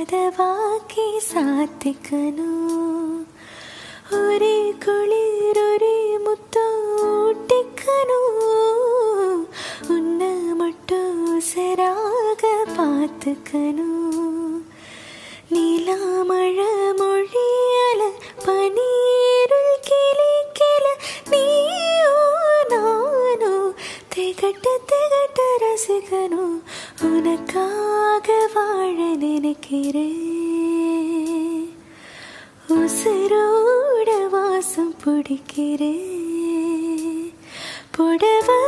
கதவாக்கி சாத்திக்கணும், ஒரே குளிர் ஒரே முத்தம் ஊட்டிக்கணும், உன்னை மட்டும் சராக பார்த்துக்கணும். நீலா மழை மொழியல பனீருள் கிளிக்கல, நீயோ நானோ திகட்ட திகட்ட ரசிக்கணும், உனக்காக வாழ நினைக்கிறேன், உசுரோட வாசம் பிடிக்கிறேன். புடவை